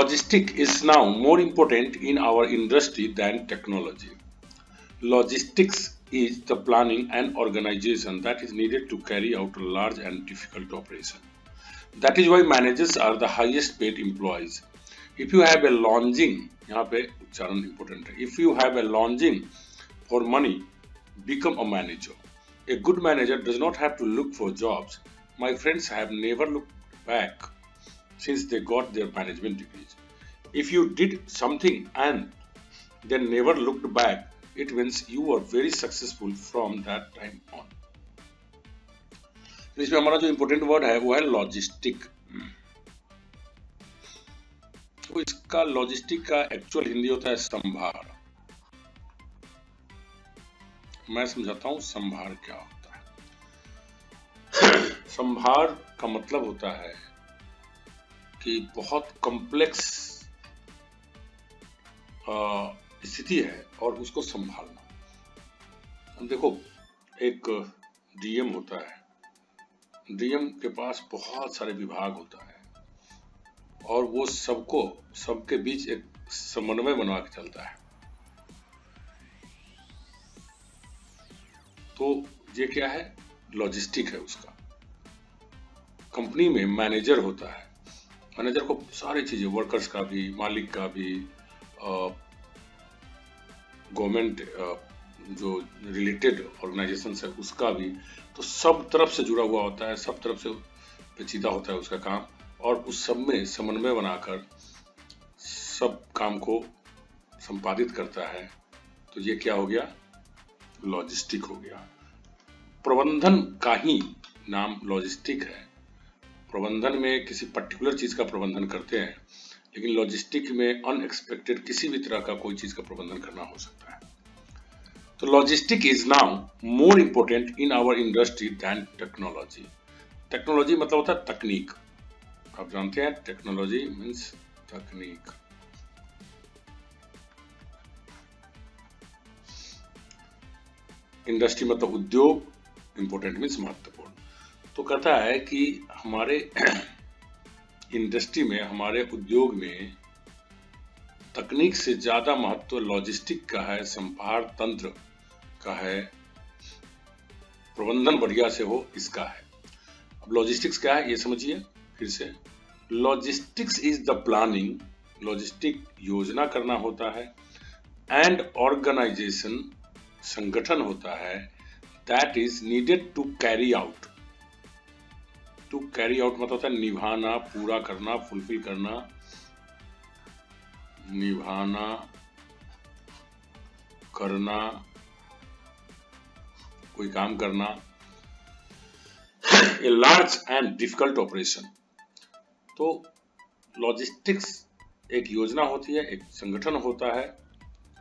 Logistics is now more important in our industry than technology. Logistics is the planning and organization that is needed to carry out a large and difficult operation. That is why managers are the highest paid employees. If you have a longing, यहाँ पे उच्चारण important है. If you have a longing for money, become a manager. A good manager does not have to look for jobs. My friends have never looked back since they got their management degrees. If you did something and then never looked back, it means you were very successful from that time on. तो इसमें हमारा जो important word है वो है logistic. तो इसका logistic का एक्चुअल हिंदी होता है संभार. मैं समझाता हूं संभार क्या होता है. संभार का मतलब होता है कि बहुत कॉम्प्लेक्स स्थिति है और उसको संभालना. अब देखो, एक डीएम होता है. डीएम के पास बहुत सारे विभाग होता है और वो सबके बीच एक समन्वय बना के चलता है. तो ये क्या है? लॉजिस्टिक है उसका. कंपनी में मैनेजर होता है. मैनेजर को सारी चीजें, वर्कर्स का भी, मालिक का भी, गवर्नमेंट जो रिलेटेड ऑर्गेनाइजेशन है उसका भी, तो सब तरफ से जुड़ा हुआ होता है, सब तरफ से पेचीदा होता है उसका काम, और उस सब में समन्वय बनाकर सब काम को संपादित करता है. तो ये क्या हो गया? लॉजिस्टिक हो गया. प्रबंधन का ही नाम लॉजिस्टिक है. प्रबंधन में किसी पर्टिकुलर चीज का प्रबंधन करते हैं, लेकिन लॉजिस्टिक में अनएक्सपेक्टेड किसी भी तरह का कोई चीज का प्रबंधन करना हो सकता है. तो logistic is now more important in our industry than technology. Technology मतलब होता है तकनीक. आप जानते हैं टेक्नोलॉजी मीन्स तकनीक. इंडस्ट्री मतलब उद्योग, इंपोर्टेंट मीन्स महत्वपूर्ण. तो कहता है कि हमारे इंडस्ट्री में, हमारे उद्योग में तकनीक से ज्यादा महत्व लॉजिस्टिक का है, संभार तंत्र का है, प्रबंधन बढ़िया से हो इसका है. अब लॉजिस्टिक्स क्या है ये समझिए फिर से. Logistics is the planning. Logistic योजना करना होता है. एंड ऑर्गेनाइजेशन संगठन होता है. That is needed to carry out. To carry out मतलब होता है निभाना, पूरा करना, फुलफिल करना, निभाना, करना, कोई काम करना. ए लार्ज एंड डिफिकल्ट ऑपरेशन. तो लॉजिस्टिक्स एक योजना होती है, एक संगठन होता है,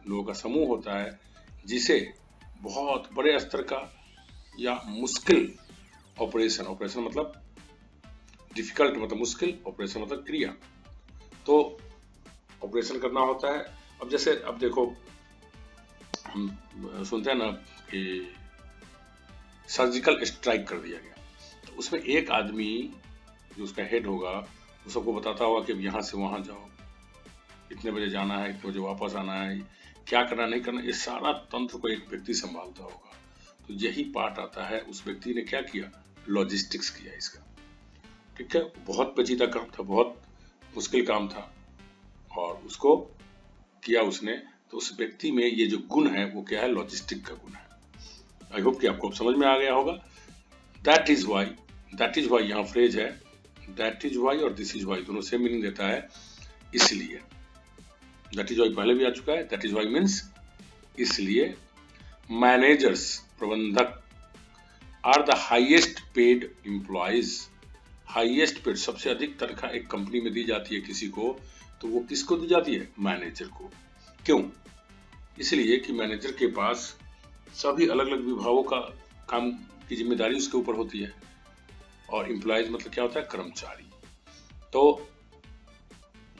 लोगों का समूह होता है, जिसे बहुत बड़े स्तर का या मुश्किल ऑपरेशन, ऑपरेशन मतलब डिफिकल्ट मतलब मुश्किल, ऑपरेशन मतलब क्रिया, तो ऑपरेशन करना होता है. अब जैसे अब देखो, हम सुनते हैं ना कि सर्जिकल स्ट्राइक कर दिया गया, तो उसमें एक आदमी जो उसका हेड होगा वो सबको बताता होगा कि अब यहाँ से वहाँ जाओ, इतने बजे जाना है, इतने बजे वापस आना है, क्या करना नहीं करना, ये सारा तंत्र को एक व्यक्ति संभालता होगा. तो यही पार्ट आता है. उस व्यक्ति ने क्या किया? लॉजिस्टिक्स किया इसका. ठीक है, बहुत पेचीदा काम था, बहुत मुश्किल काम था और उसको किया उसने. तो उस व्यक्ति में ये जो गुण है वो क्या है? लॉजिस्टिक का गुण है. आई होप कि आपको समझ में आ गया होगा. दैट इज वाई यहाँ फ्रेज है. दैट इज वाई और दिस इज वाई दोनों सेम मीनिंग देता है. इसलिए दैट इज वाई पहले भी आ चुका है. दैट इज वाई मीन्स इसलिए. मैनेजर्स प्रबंधक are the highest paid employees. Highest paid सबसे अधिक तनख्वाह एक कंपनी में दी जाती है किसी को, तो वो किसको दी जाती है? मैनेजर को. क्यों? इसलिए कि मैनेजर के पास सभी अलग अलग विभागों का काम की जिम्मेदारी उसके ऊपर होती है. और एम्प्लॉइज मतलब क्या होता है? कर्मचारी. तो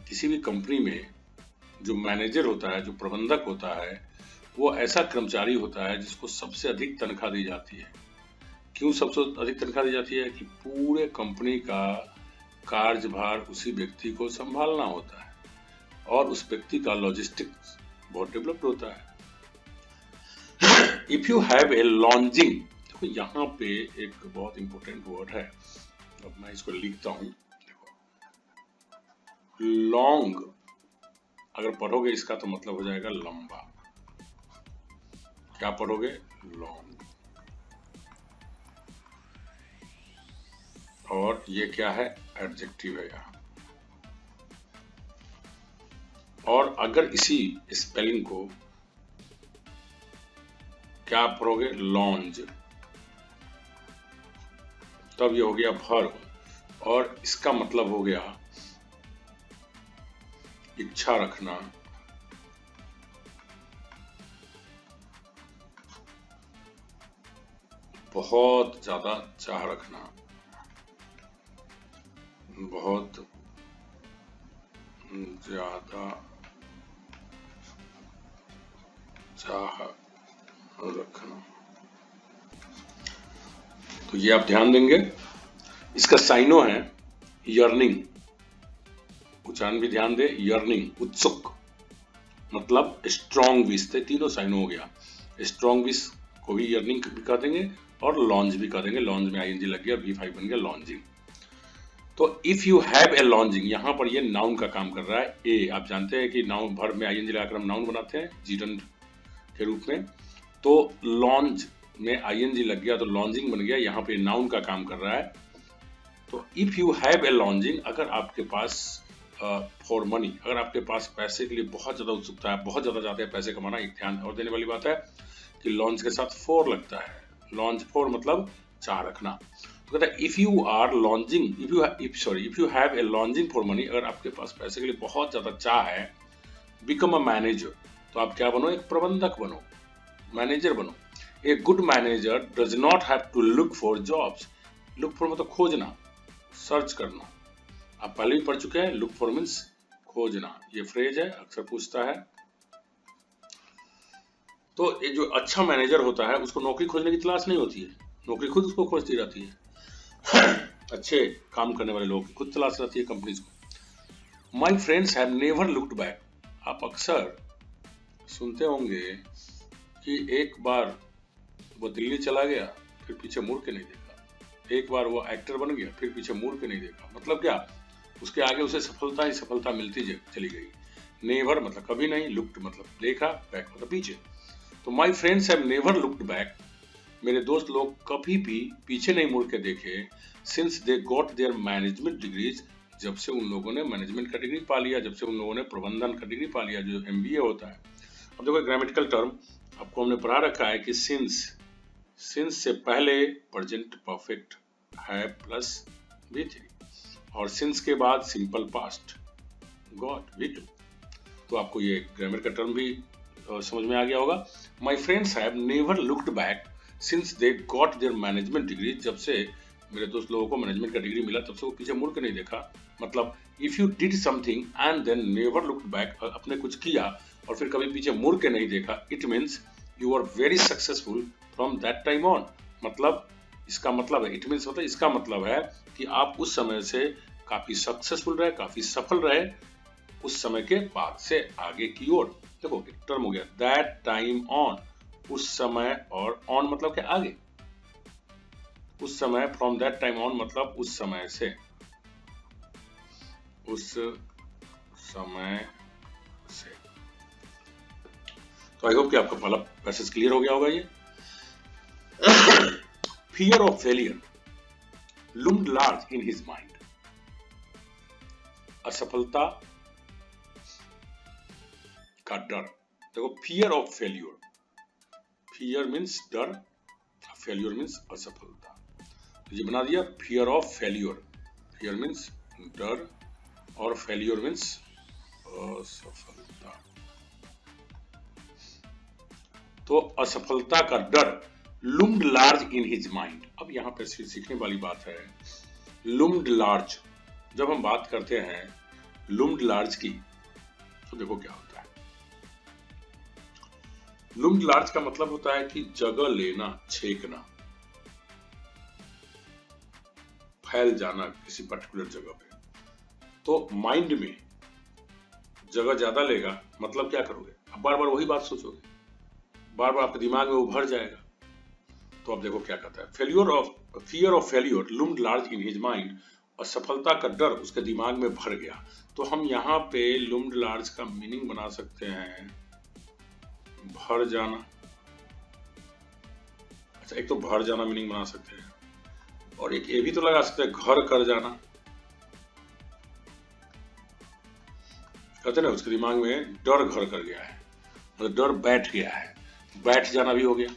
किसी भी कंपनी में जो मैनेजर होता है, जो प्रबंधक होता है, वो ऐसा कर्मचारी होता है जिसको सबसे अधिक तनख्वाह दी जाती है. क्यों सबसे अधिक तनख्वाह दी जाती है? कि पूरे कंपनी का कार्यभार उसी व्यक्ति को संभालना होता है. और उस व्यक्ति का लॉजिस्टिक्स बहुत डेवलप्ड होता है। If you have a lodging, देखो यहाँ पे एक बहुत इंपॉर्टेंट वर्ड है, अब मैं इसको लिखता हूं। देखो लॉन्ग अगर पढ़ोगे इसका तो मतलब हो जाएगा लंबा। क्या पढ़ोगे? लॉन्ग। और ये क्या है? एडजेक्टिव है यहाँ। और अगर इसी स्पेलिंग को क्या पढ़ोगे? लॉन्ज, तब ये हो गया वर्ब। और इसका मतलब हो गया इच्छा रखना, बहुत ज्यादा चाह रखना, बहुत ज्यादा चाह रखना। तो ये आप ध्यान देंगे। इसका साइनो है यर्निंग, उच्चारण भी ध्यान दे। यर्निंग उत्सुक, मतलब स्ट्रॉन्ग विश, तीनों साइनो हो गया। स्ट्रॉन्ग विश को भी यर्निंग भी कह देंगे और लॉन्ज भी कह देंगे। लॉन्ज में आईएनजी लग गया, V5 बन गया लॉन्जिंग। तो if you have a lodging, यहां पर ये नाउन का काम कर रहा है। ए आप जानते हैं कि नाउन वर्ब में आईएनजी लगाकर हम नाउन बनाते हैं जीरंड के रूप में। तो लॉन्ज में आईएनजी लग गया तो लॉन्जिंग बन गया, यहाँ पे नाउन का काम कर रहा है। तो if you have a lodging, अगर आपके पास फॉर मनी, अगर आपके पास पैसे के लिए बहुत ज्यादा उत्सुकता है, बहुत ज्यादा चाहते हैं पैसे कमाना। एक ध्यान और देने वाली बात है कि लॉन्ज के साथ फॉर लगता है। लॉन्ज फॉर मतलब चाह रखना। तो कहता है if you are longing, if you have a longing for money, अगर आपके पास पैसे के लिए बहुत ज्यादा चाह है, बिकम अ मैनेजर, तो आप क्या बनो? एक प्रबंधक बनो, मैनेजर बनो। A good manager does not have to look for jobs. Look for मतलब खोजना, सर्च करना। आप पहले भी पढ़ चुके हैं, लुक फॉर मीन्स खोजना। ये फ्रेज है, अक्सर पूछता है। तो ये जो अच्छा मैनेजर होता है उसको नौकरी खोजने की तलाश नहीं होती है, नौकरी खुद उसको खोजती रहती है। अच्छे काम करने वाले लोग खुद तलाश रहती है कंपनीज को। My friends have never looked back. आप अक्सर सुनते होंगे कि एक बार वो दिल्ली चला गया फिर पीछे मुड़ के नहीं देखा, एक बार वो एक्टर बन गया फिर पीछे मुड़ के नहीं देखा। मतलब क्या? उसके आगे उसे सफलता ही सफलता मिलती चली गई। नेवर मतलब कभी नहीं, लुक्ड मतलब देखा, बैक मतलब पीछे। तो my friends have never looked back, मेरे दोस्त लोग कभी भी पीछे नहीं मुड़ के देखे। Since they got there management degrees, जब से उन लोगों ने मैनेजमेंट का डिग्री पा लिया, जब से उन लोगों ने प्रबंधन का डिग्री पा लिया, जो MBA होता है। अब देखो ग्रामेटिकल टर्म आपको हमने पढ़ा रखा है कि सिंस से पहले प्रेजेंट परफेक्ट है प्लस V3, और सिंस के बाद सिंपल पास्ट गॉट V2। तो आपको ये ग्रामर का टर्म भी समझ में आ गया होगा। My friends have never looked back since they got there management degree, जब से मेरे दोस्त लोगों को मैनेजमेंट का डिग्री मिला तब से वो पीछे मुड़ के नहीं देखा। मतलब if you did something and then never looked back, आपने कुछ किया और फिर कभी पीछे मुड़ के नहीं देखा, it means you are very successful from that time on. मतलब इसका मतलब है, इट मीन्स मतलब इसका मतलब है कि आप उस समय से काफी सक्सेसफुल रहे, काफी सफल रहे उस समय के बाद से आगे की ओर। देखो एक टर्म हो गया दैट टाइम ऑन, उस समय, और ऑन मतलब क्या? आगे। उस समय, फ्रॉम दैट टाइम ऑन मतलब उस समय से, उस समय से। तो आई होप कि आपका पहला पैसेज क्लियर हो गया होगा। ये fear of failure loomed large in his mind, असफलता का डर। देखो fear of failure, fear means डर, फेल्यूर मीन्स असफलता। तो ये बना दिया fear of failure. Fear means डर और फेल्यूर मीन्स असफलता। तो असफलता का डर loomed large in his mind. अब यहां पर सीखने वाली बात है, लूम्ड लार्ज। जब हम बात करते हैं लूम्ड लार्ज की, तो देखो क्या होता है। लूम्ड लार्ज का मतलब होता है कि जगह लेना, छेकना, फैल जाना किसी पर्टिकुलर जगह पे। तो माइंड में जगह ज्यादा लेगा, मतलब क्या करोगे? अब बार बार वही बात सोचोगे, बार बार आपके दिमाग में वो भर जाएगा। तो अब देखो क्या कहता है, fear of failure loomed large in his mind, असफलता का डर उसके दिमाग में भर गया। तो हम यहाँ पे लूम्ड लार्ज का मीनिंग बना सकते हैं भर जाना। अच्छा, एक तो भर जाना मीनिंग बना सकते हैं, और एक ये भी तो लगा सकते हैं घर कर जाना। कहते ना उसके दिमाग में डर घर कर गया है, मतलब डर बैठ गया है, बैठ जाना भी हो गया।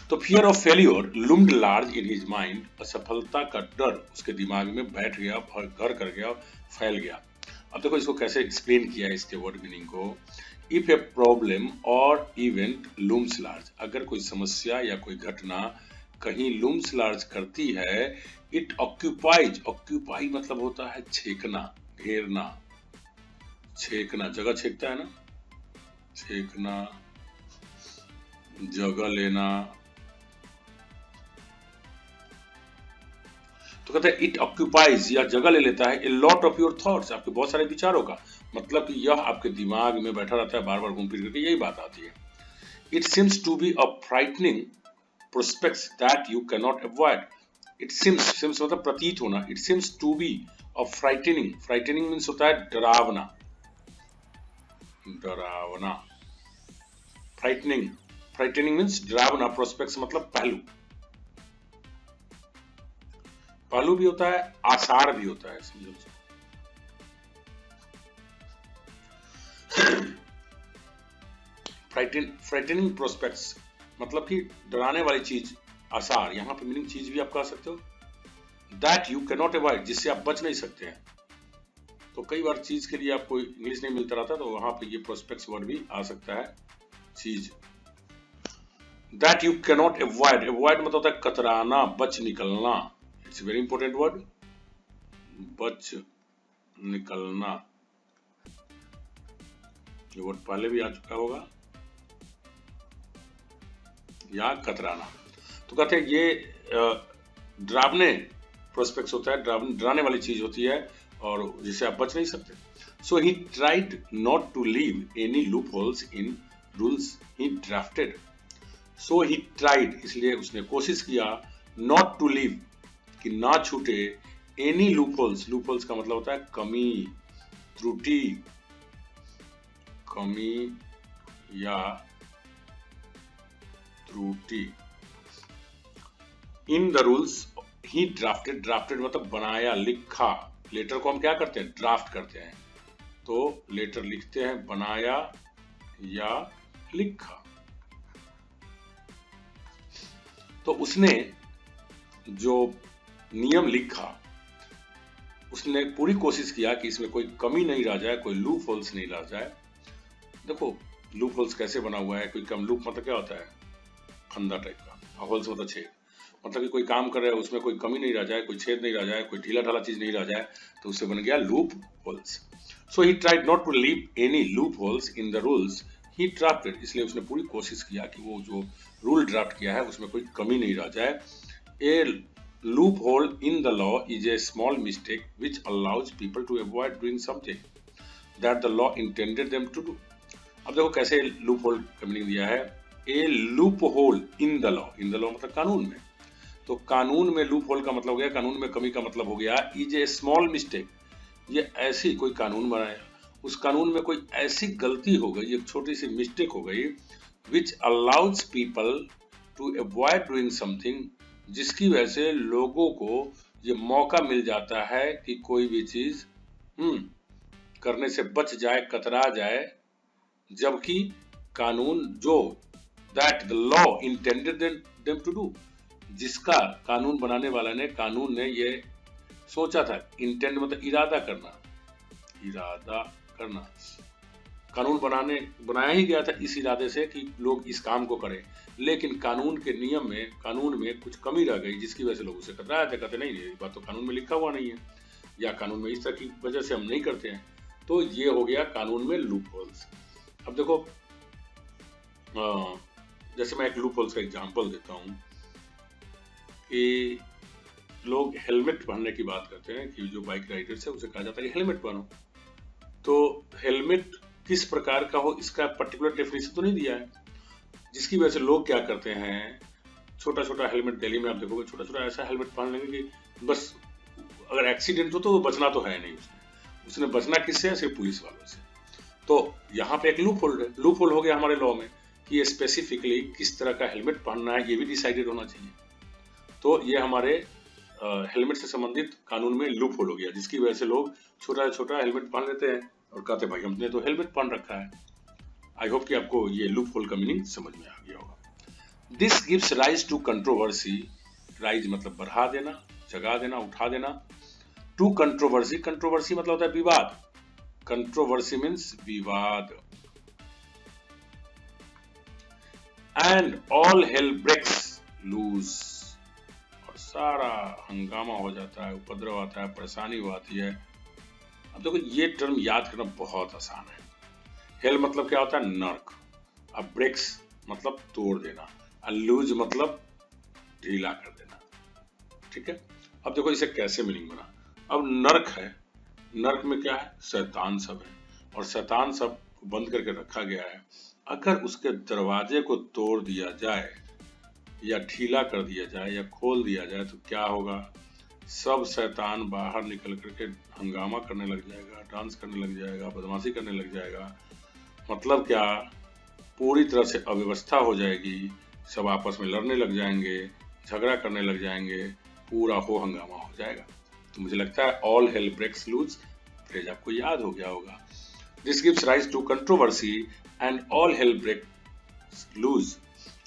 तो fear of failure loomed large in his mind, असफलता का डर उसके दिमाग में बैठ गया, घर कर गया, फैल गया। अब देखो इसको कैसे एक्सप्लेन किया है इसके वर्ड मीनिंग को। इफ ए प्रॉब्लम और इवेंट लूम्स लार्ज, अगर कोई समस्या या कोई घटना कहीं लूम्स लार्ज करती है, इट ऑक्यूपाइज, ऑक्यूपाई मतलब होता है छेकना, घेरना, छेकना, जगह छेकता है ना, छेकना, जगह लेना। तो कहते हैं इट ऑक्यूपाइज, या जगह ले लेता है, a lot of your thoughts, आपके बहुत सारे विचारों का, मतलब कि यह आपके दिमाग में बैठा रहता है, बार बार घूम फिर करके यही बात आती है। It seems to be a frightening prospects that you can not avoid. It seems मतलब प्रतीत होना, it seems to be a frightening, frightening means होता है डरावना, डरावना, फ्राइटनिंग, फ्राइटनिंग मीन्स डरावना, प्रोस्पेक्ट्स मतलब पहलू, पहलू भी होता है, आसार भी होता है, समझो। फ्राइटनिंग प्रोस्पेक्ट्स मतलब कि डराने वाली चीज, आसार, यहाँ पे मीनिंग चीज भी आप कह सकते हो। That you can not avoid, जिससे आप बच नहीं सकते हैं। तो कई बार चीज के लिए आपको इंग्लिश नहीं मिलता रहता, तो वहां पे ये प्रोस्पेक्ट्स वर्ड भी आ सकता है, चीज। That you can not avoid, avoid मतलब होता है कतराना, बच निकलना। इट्स वेरी इंपॉर्टेंट वर्ड, बच निकलना, ये वर्ड पहले भी आ चुका होगा, या कतराना। तो कहते हैं ये डरावने प्रोस्पेक्ट्स होता है, डराने वाली चीज होती है, और जिससे आप बच नहीं सकते। So he tried not to leave any loopholes in rules he drafted. So he tried, इसलिए उसने कोशिश किया, नॉट टू लीव, कि ना छूटे, any loop holes, loop holes का मतलब होता है कमी, त्रुटि, कमी या त्रुटि, इन the rules he drafted, drafted मतलब बनाया, लिखा। लेटर को हम क्या करते हैं, ड्राफ्ट करते हैं, तो लेटर लिखते हैं, बनाया या लिखा। तो उसने जो नियम लिखा, उसने पूरी कोशिश किया कि इसमें कोई कमी नहीं रह जाए, कोई लूप होल्स नहीं रह जाए। देखो लूप होल्स कैसे बना हुआ है, कोई कम, लूप मतलब क्या होता है, फंदा टाइप का, होल्स मतलब छेद, मतलब कि कोई काम कर रहा है उसमें कोई कमी नहीं रह जाए, कोई छेद नहीं रह जाए, कोई ढीला ढाला चीज नहीं रह जाए, तो उससे बन गया loopholes. So he tried not to leave any loopholes in the rules he drafted, इसलिए उसने पूरी कोशिश किया कि वो जो रूल ड्राफ्ट किया है उसमें कोई कमी नहीं रह जाए। A loophole in the law is a small mistake which allows people to avoid doing something that the law intended them to do. अब देखो कैसे लूप होल का मीनिंग दिया है, a loophole in the law, in the law मतलब कानून में, तो कानून में लूप होल का मतलब हो गया, कानून में कमी का मतलब हो गया इज ए स्मॉल मिस्टेक, ये ऐसी कोई कानून बनाया, उस कानून में कोई ऐसी गलती हो गई, एक छोटी सी मिस्टेक हो गई, which allows people to avoid doing something, जिसकी वजह से लोगों को ये मौका मिल जाता है कि कोई भी चीज करने से बच जाए, कतरा जाए, जबकि कानून जो that the law intended them to do, जिसका कानून बनाने वाला ने, कानून ने ये सोचा था, इंटेंड मतलब इरादा करना, इरादा करना, कानून बनाया ही गया था इस इरादे से कि लोग इस काम को करें, लेकिन कानून के नियम में, कानून में कुछ कमी रह गई, जिसकी वजह से लोग उसे कतराए थे, कहते नहीं ये बात तो कानून में लिखा हुआ नहीं है, या कानून में इस तरह की वजह से हम नहीं करते हैं। तो ये हो गया कानून में लूप होल्स। अब देखो जैसे मैं एक लूप होल्स का एग्जांपल देता हूँ कि लोग हेलमेट पहनने की बात करते हैं, कि जो बाइक राइडर्स है उसे कहा जाता है कि हेलमेट पहनो। तो हेलमेट किस प्रकार का हो इसका पर्टिकुलर डेफिनेशन तो नहीं दिया है, जिसकी वजह से लोग क्या करते हैं, छोटा छोटा हेलमेट, दिल्ली में आप देखोगे छोटा छोटा ऐसा हेलमेट पहन लेंगे कि बस अगर एक्सीडेंट हो तो बचना तो है नहीं, उसने बचना किससे है, सिर्फ पुलिस वालों से। तो यहाँ पे एक लूप होल है, लूप होल हो गया हमारे लॉ में कि ये स्पेसिफिकली किस तरह का हेलमेट पहनना है ये भी डिसाइडेड होना चाहिए। तो ये हमारे हेलमेट से संबंधित कानून में लूप होल हो गया, जिसकी वजह से लोग छोटा छोटा हेलमेट पहन लेते हैं और कहते भाई हमने तो हेलमेट पहन रखा है। आई होप कि आपको ये लूप होल का मीनिंग समझ में आ गया होगा। This gives rise to controversy, rise मतलब बढ़ा देना, जगा देना, उठा देना। टू कंट्रोवर्सी, कंट्रोवर्सी मतलब होता है विवाद, कंट्रोवर्सी मीन्स विवाद। And all hell breaks loose, और सारा हंगामा हो जाता है, उपद्रव आता है, परेशानी आती है। अब देखो ये टर्म याद करना बहुत आसान है। हेल मतलब क्या होता है, नर्क। अब ब्रेक्स मतलब तोड़ देना, लूज मतलब ढीला कर देना, ठीक है। अब देखो इसे कैसे मीनिंग बना। अब नर्क है, नर्क में क्या है, शैतान सब है, और शैतान सब बंद करके रखा गया है। अगर उसके दरवाजे को तोड़ दिया जाए या ढीला कर दिया जाए या खोल दिया जाए तो क्या होगा, सब शैतान बाहर निकल करके हंगामा करने लग जाएगा, डांस करने लग जाएगा, बदमाशी करने लग जाएगा। मतलब क्या, पूरी तरह से अव्यवस्था हो जाएगी, सब आपस में लड़ने लग जाएंगे, झगड़ा करने लग जाएंगे, पूरा हो हंगामा हो जाएगा। तो मुझे लगता है all hell breaks loose phrase आपको याद हो गया होगा। This gives rise to controversy and all hell breaks loose.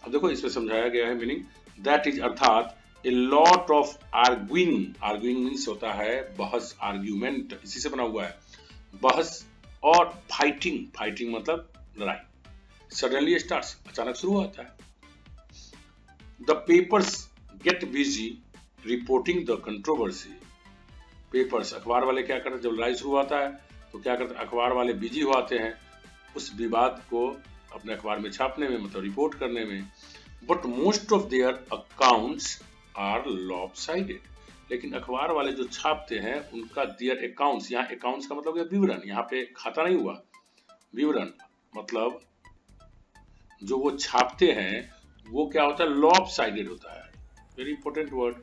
अब देखो इसमें समझाया गया है मीनिंग, दैट इज अर्थात a lot of arguing, arguing means होता है बहस, आर्ग्यूमेंट इसी से बना हुआ है, बहस, और फाइटिंग, फाइटिंग मतलब लड़ाई। सडनली स्टार्ट्स, अचानक शुरू होता है। The papers get busy reporting the controversy, papers अखबार वाले क्या करते हैं, जब लड़ाई शुरू होता है तो क्या करते हैं, अखबार वाले बिजी हो आते हैं उस विवाद को अपने अखबार में छापने में, मतलब रिपोर्ट करने में। But most of their accounts are lopsided, लेकिन अखबार वाले जो छापते हैं उनका देयर अकाउंट्स, यहाँ अकाउंट्स का मतलब विवरण, यहाँ पे खाता नहीं हुआ, विवरण मतलब जो वो छापते हैं वो क्या होता है, लॉपसाइडेड होता है। वेरी इंपॉर्टेंट वर्ड,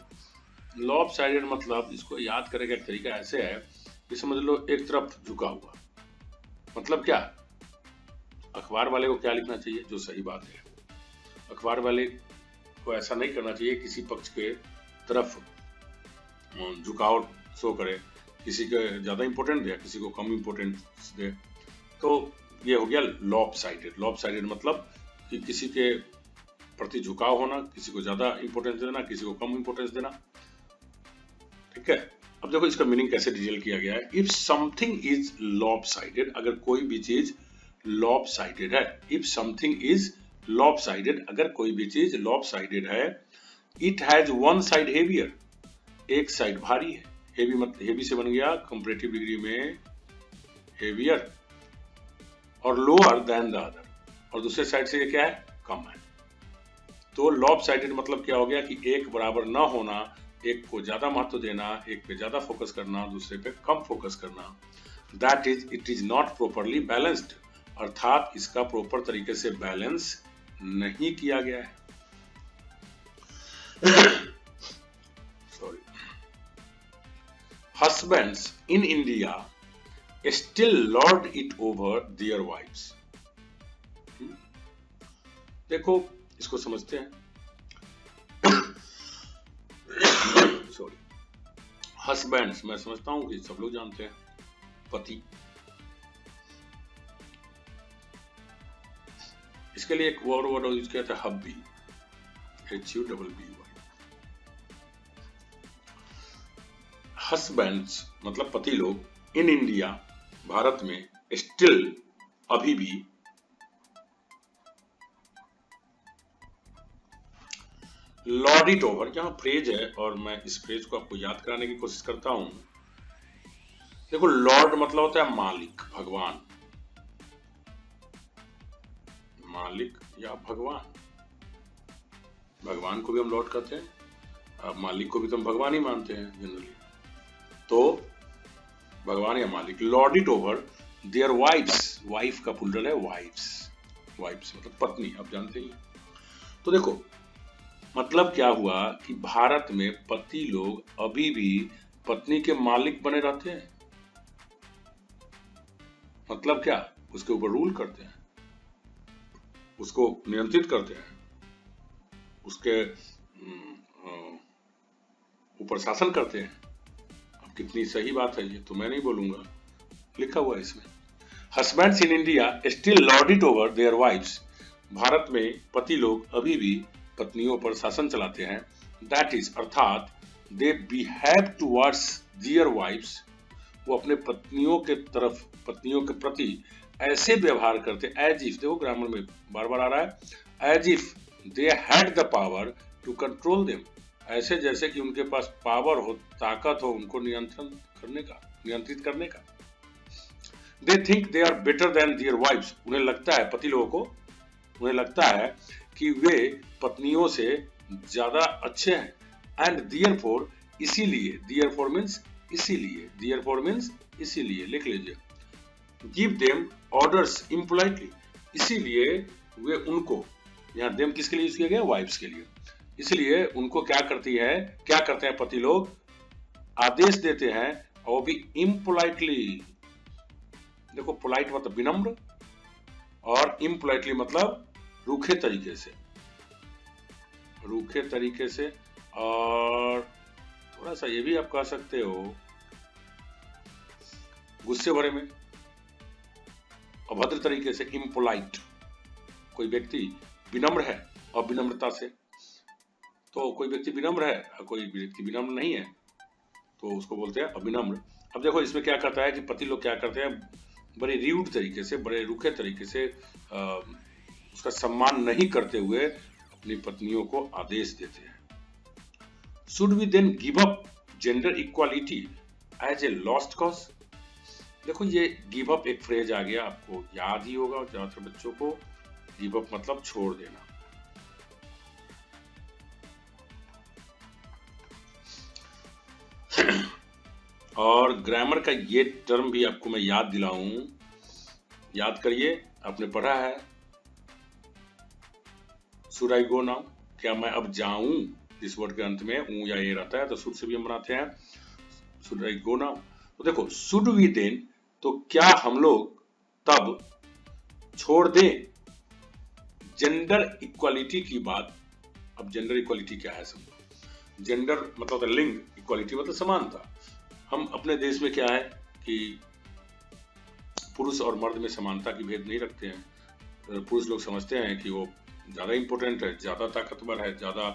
लॉपसाइडेड मतलब इसको याद करने का एक तरीका ऐसे है कि समझ लो एक तरफ झुका हुआ, मतलब क्या, अखबार वाले को क्या लिखना चाहिए, जो सही बात है। अखबार वाले को ऐसा नहीं करना चाहिए किसी पक्ष के तरफ झुकाव शो करे, किसी को ज्यादा इंपॉर्टेंट दे, किसी को कम इंपॉर्टेंस दे। तो ये हो गया लॉपसाइडेड। लॉपसाइडेड मतलब कि किसी के प्रति झुकाव होना, किसी को ज्यादा इंपॉर्टेंस देना, किसी को कम इंपॉर्टेंस देना, ठीक है। अब देखो इसका मीनिंग कैसे डिटेल किया गया है। इफ समथिंग इज लॉपसाइडेड, अगर कोई भी चीज लॉपसाइडेड है, इफ समथिंग इज लॉपसाइडेड, अगर कोई भी चीज लॉपसाइडेड है, it has one side heavier, एक साइड भारी है। हेवी मतलब हेवी से बन गया कंपैरेटिव डिग्री में हेवियर, और लोअर देन द अदर, और दूसरे साइड से ये क्या है, कम है। तो लॉपसाइडेड मतलब क्या हो गया कि एक बराबर ना होना, एक को ज्यादा महत्व देना, एक पे ज्यादा फोकस करना, दूसरे पे कम फोकस करना। That is it is not properly balanced, अर्थात इसका प्रॉपर तरीके से बैलेंस नहीं किया गया है। Sorry. Husbands in India still lord it over their wives. देखो इसको समझते हैं। सॉरी, हस्बैंड्स मैं समझता हूं कि सब लोग जानते हैं, पति। इसके लिए एक वर्ड यूज किया था, हब्बी, HUBBY। हस्बैंड्स मतलब पति लोग, इन इंडिया भारत में, स्टिल अभी भी, लॉर्ड इट ओवर, यहाँ फ्रेज है और मैं इस फ्रेज को आपको याद कराने की कोशिश करता हूं। देखो लॉर्ड मतलब होता है मालिक, भगवान, मालिक या भगवान। भगवान को भी हम लॉर्ड कहते हैं, अब मालिक को भी तो हम भगवान ही मानते हैं जनरली। तो भगवान या मालिक, lord it over their wives, wife का प्लूरल है वाइफ्स, वाइफ्स मतलब पत्नी, आप जानते ही। तो देखो मतलब क्या हुआ कि भारत में पति लोग अभी भी पत्नी के मालिक बने रहते हैं। मतलब क्या, उसके ऊपर रूल करते हैं, उसको नियंत्रित करते हैं, उसके ऊपर शासन करते हैं। अब कितनी सही बात है ये तो मैं नहीं बोलूंगा, लिखा हुआ है इसमें। Husbands in India still lord it over their wives, भारत में पति लोग अभी भी पत्नियों पर शासन चलाते हैं। दैट इज अर्थात they behave towards their wives, वो अपने पत्नियों के तरफ, पत्नियों के प्रति ऐसे व्यवहार करते एज इफ, देखो ग्रामर में बार बार आ रहा है, as if they had the power to control them, ऐसे जैसे कि उनके पास पावर हो, ताकत हो उनको नियंत्रण करने का, नियंत्रित करने का। They think they are better than their wives, उन्हें लगता है, पति लोगों को उन्हें लगता है कि वे पत्नियों से ज्यादा अच्छे हैं। एंड देयरफॉर, इसीलिए, देयरफॉर मीन्स इसीलिए, देयरफॉर मीन्स इसीलिए, लिख लीजिए, गिव देम ऑर्डर्स इम्पोलाइटली, इसीलिए वे उनको, यहाँ देम किसके लिए यूज किया गया, वाइफ्स के लिए, इसलिए उनको क्या करती है, क्या करते हैं पति लोग, आदेश देते हैं, और भी इम्पोलाइटली। देखो पोलाइट मतलब विनम्र, और इम्पोलाइटली मतलब रूखे तरीके से, रूखे तरीके से, और थोड़ा सा ये भी आप कह सकते हो गुस्से भरे में, अभद्र तरीके से, इम्पोलाइट। कोई व्यक्ति विनम्र है और विनम्रता से, तो कोई व्यक्ति विनम्र है और कोई व्यक्ति विनम्र नहीं है, तो उसको बोलते हैं अविनम्र। अब देखो इसमें क्या करता है कि पति लोग क्या करते हैं, बड़े र्यूड तरीके से, बड़े रूखे तरीके से उसका सम्मान नहीं करते हुए अपनी पत्नियों को आदेश देते हैं। Should we then give up gender equality as a lost cause, देखो ये गिव अप एक फ्रेज आ गया, आपको याद ही होगा ज्यादातर बच्चों को, गिव अप मतलब छोड़ देना। और ग्रामर का ये टर्म भी आपको मैं याद दिलाऊं, याद करिए, आपने पढ़ा है शुड आई गो नाउ, क्या मैं अब जाऊं, इस वर्ड के अंत में ऊ या ए रहता है तो शुड से भी हम बनाते हैं, शुड आई गो नाउ। तो देखो शुड वी देन, तो क्या हम लोग तब छोड़ दें, जेंडर इक्वालिटी की बात। अब जेंडर इक्वालिटी क्या है, समझो, जेंडर मतलब लिंग, इक्वालिटी मतलब समानता। हम अपने देश में क्या है कि पुरुष और मर्द में समानता की भेद नहीं रखते हैं। पुरुष लोग समझते हैं कि वो ज्यादा इंपॉर्टेंट है, ज्यादा ताकतवर है, ज्यादा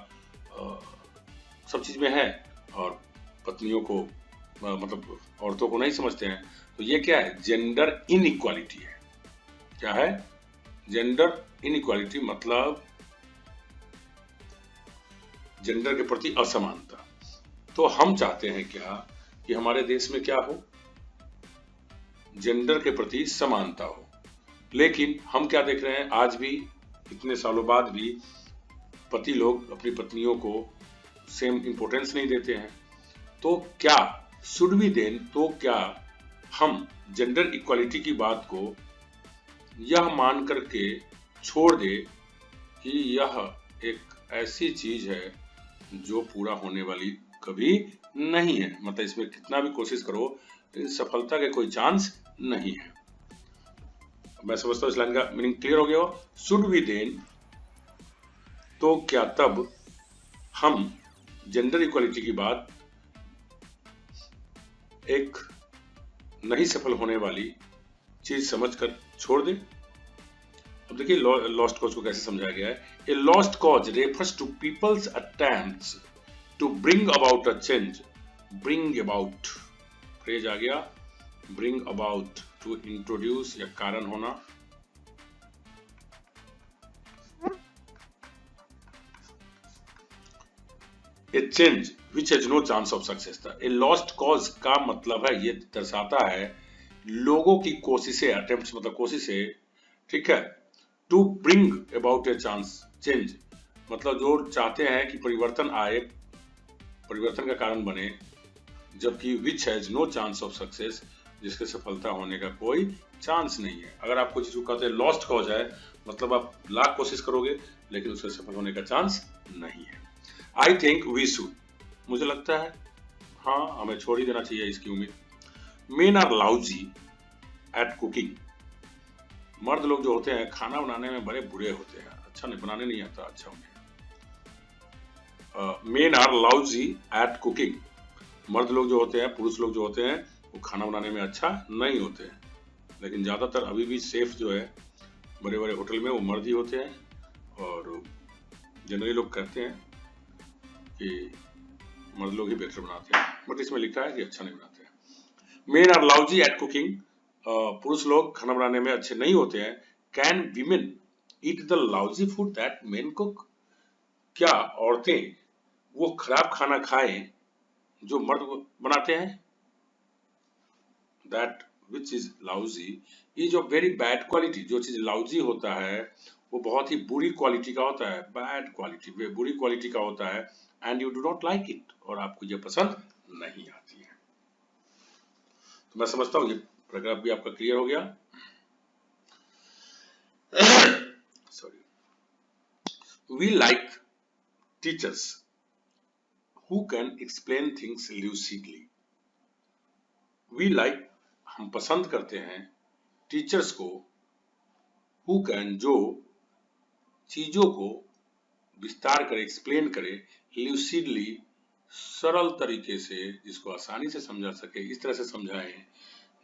सब चीज में है, और पत्नियों को मतलब औरतों को नहीं समझते हैं। तो ये क्या है, जेंडर इनइक्वालिटी है। क्या है, जेंडर इनइक्वालिटी मतलब जेंडर के प्रति असमानता। तो हम चाहते हैं क्या कि हमारे देश में क्या हो, जेंडर के प्रति समानता हो। लेकिन हम क्या देख रहे हैं, आज भी इतने सालों बाद भी पति लोग अपनी पत्नियों को सेम इंपॉर्टेंस नहीं देते हैं। तो क्या शुड वी देन, तो क्या हम जेंडर इक्वालिटी की बात को यह मान करके छोड़ दे कि यह एक ऐसी चीज है जो पूरा होने वाली कभी नहीं है, मतलब इसमें कितना भी कोशिश करो सफलता के कोई चांस नहीं है। मैं समझता हूं इस लाइन का मीनिंग क्लियर हो गया हो। शुड वी देन, तो क्या तब हम जेंडर इक्वालिटी की बात एक नहीं सफल होने वाली चीज समझकर छोड़ दें। अब देखिए लॉस्ट कॉज को कैसे समझाया गया है। A lost cause refers to people's attempts to bring about a change, bring about phrase आ गया, ब्रिंग अबाउट टू इंट्रोड्यूस या कारण होना, a change which has no chance of success था। ए लॉस्ट कॉज का मतलब है, ये दर्शाता है लोगों की कोशिशें, अटेम्प्ट्स मतलब कोशिशें, ठीक है, to bring about a chance change मतलब जो चाहते हैं कि परिवर्तन आए, परिवर्तन का कारण बने, जबकि which has no chance of success जिसके सफलता होने का कोई चांस नहीं है। अगर आपको जिसको कहते हैं लॉस्ट कॉज है, मतलब आप लाख कोशिश करोगे लेकिन उससे सफल होने का चांस नहीं है। आई थिंक वी शुड, मुझे लगता है हाँ हमें छोड़ ही देना चाहिए इसकी उम्मीद। Men are lousy at cooking, मर्द लोग जो होते हैं खाना बनाने में बड़े बुरे होते हैं, अच्छा नहीं बनाने नहीं आता अच्छा उन्हें। Men are lousy at cooking, मर्द लोग जो होते हैं, पुरुष लोग जो होते हैं वो खाना बनाने में अच्छा नहीं होते हैं। लेकिन ज्यादातर अभी भी शेफ जो है बड़े बड़े होटल में वो मर्द ही होते हैं, और जनरली लोग कहते हैं कि मर्द लोग ही बेहतर बनाते हैं, बट इसमें लिखा है कि अच्छा नहीं बनाते हैं। Men are lousy at cooking, पुरुष लोग खाना बनाने में अच्छे नहीं होते हैं। Can women eat the lousy food that men cook, क्या औरतें वो खराब खाना खाएं जो मर्द बनाते हैं। That which is lousy is of very bad quality, जो चीज लाउजी होता है वो बहुत ही बुरी क्वालिटी का होता है, बैड क्वालिटी, वे बुरी क्वालिटी का होता है। And you do not like it, और आपको ये पसंद नहीं आती है। तो मैं समझता हूँ ये पैराग्राफ भी आपका क्लियर हो गया। Sorry. We like teachers who can explain things lucidly. We like, हम पसंद करते हैं टीचर्स को, who can, जो चीजों को विस्तार करे, एक्सप्लेन करे, lucidly, सरल तरीके से, जिसको आसानी से समझा सके, इस तरह से समझाएं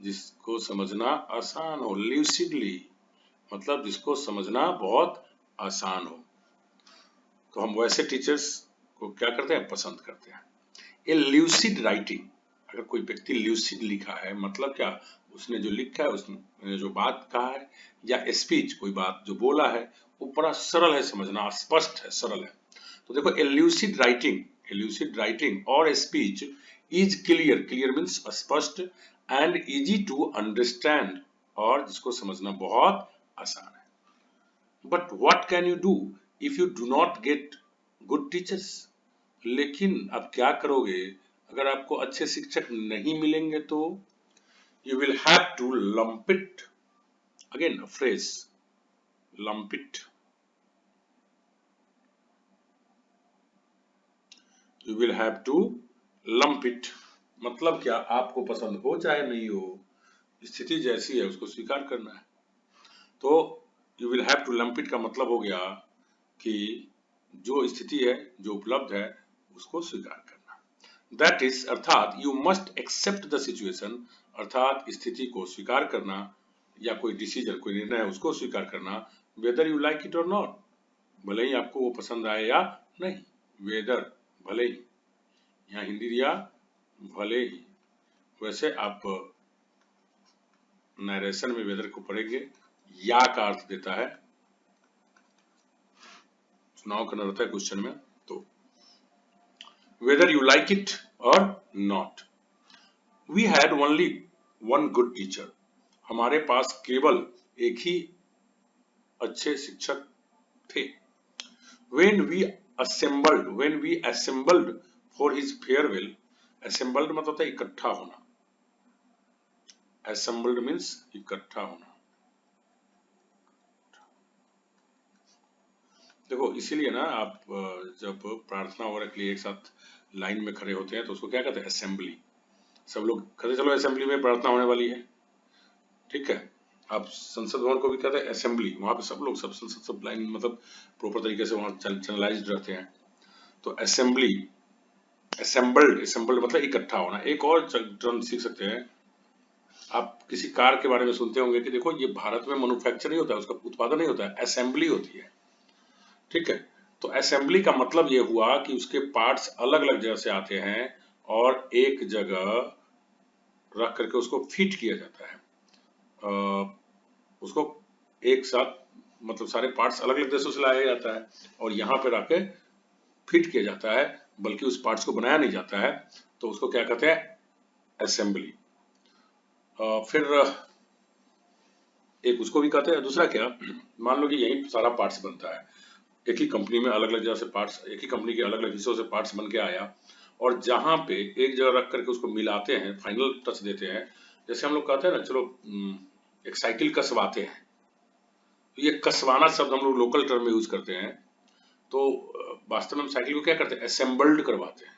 जिसको समझना आसान हो। lucidly मतलब जिसको समझना बहुत आसान हो। तो हम वैसे टीचर्स को क्या करते हैं, पसंद करते हैं। ए ल्यूसिड राइटिंग, अगर कोई व्यक्ति ल्यूसिड लिखा है मतलब क्या, उसने जो लिखा है, उसने जो बात कहा है, या स्पीच कोई बात जो बोला है वो बड़ा सरल है समझना, स्पष्ट है, सरल है। तो देखो ए ल्यूसिड राइटिंग और speech is clear, clear means स्पष्ट, एंड इजी टू अंडरस्टैंड, और जिसको समझना बहुत आसान है। But what can you do if you do not get good teachers, लेकिन अब क्या करोगे अगर आपको अच्छे शिक्षक नहीं मिलेंगे। तो you will have to lump it, again phrase lump it, you will have to lump it, मतलब क्या, आपको पसंद हो चाहे नहीं हो, स्थिति जैसी है उसको स्वीकार करना है। तो you will have to lump it का मतलब हो गया कि जो स्थिति है, जो उपलब्ध है, उसको स्वीकार करना। दैट इज, अर्थात you must accept the situation, अर्थात स्थिति को स्वीकार करना, या कोई डिसीजन, कोई निर्णय है उसको स्वीकार करना, वेदर यू लाइक इट और नॉट, भले ही आपको वो पसंद आए या नहीं। वेदर भले ही, यहाँ हिंदी दिया भले ही, वैसे आप नरेशन में वेदर को पढ़ेंगे, या का अर्थ देता है, चुनाव करना रहता है क्वेश्चन में, तो whether you like it or not. We had only one good teacher. हमारे पास केवल एक ही अच्छे शिक्षक थे। When we assembled for his farewell, assembled मतलब होता है इकट्ठा होना, assembled means इकट्ठा होना। देखो इसीलिए ना आप जब प्रार्थना वगैरह के लिए एक साथ लाइन में खड़े होते हैं तो उसको क्या कहते हैं, असेंबली। सब लोग कहते चलो असेंबली में प्रार्थना होने वाली है, ठीक है। आप संसद भवन को भी कहते हैं असेंबली, वहां पे सब लोग, सब संसद, सब लाइन मतलब प्रॉपर तरीके से वहां चैनलाइज्ड रहते हैं। तो असेंबली, असेंबल्ड मतलब इकट्ठा होना। एक और टर्म सीख सकते हैं, आप किसी कार के बारे में सुनते होंगे कि देखो ये भारत में मैन्युफैक्चर नहीं होता है, उसका उत्पादन नहीं होता है, असेंबली होती है, ठीक है। तो असेंबली का मतलब ये हुआ कि उसके पार्ट्स अलग अलग जगह से आते हैं और एक जगह रख करके उसको फिट किया जाता है, उसको एक साथ, मतलब सारे पार्ट्स अलग अलग देशों से लाया जाता है और यहाँ पे रखे फिट किया जाता है, बल्कि उस पार्ट्स को बनाया नहीं जाता है, तो उसको क्या कहते हैं, असेंबली। फिर एक उसको भी कहते हैं, दूसरा क्या, मान लो कि यही सारा पार्ट्स बनता है, एक ही कंपनी में अलग अलग जगह से पार्ट्स, एक ही कंपनी के अलग अलग हिस्सों से पार्ट्स बन के आया, और जहां पे एक जगह रख करके उसको मिलाते हैं, फाइनल टच देते हैं। जैसे हम लोग कहते हैं ना, चलो एक साइकिल कसवाते हैं। तो ये कसवाना शब्द हम लोग लोकल टर्म में यूज करते हैं। तो वास्तव में हम साइकिल को क्या करते हैं, असेंबल्ड करवाते हैं,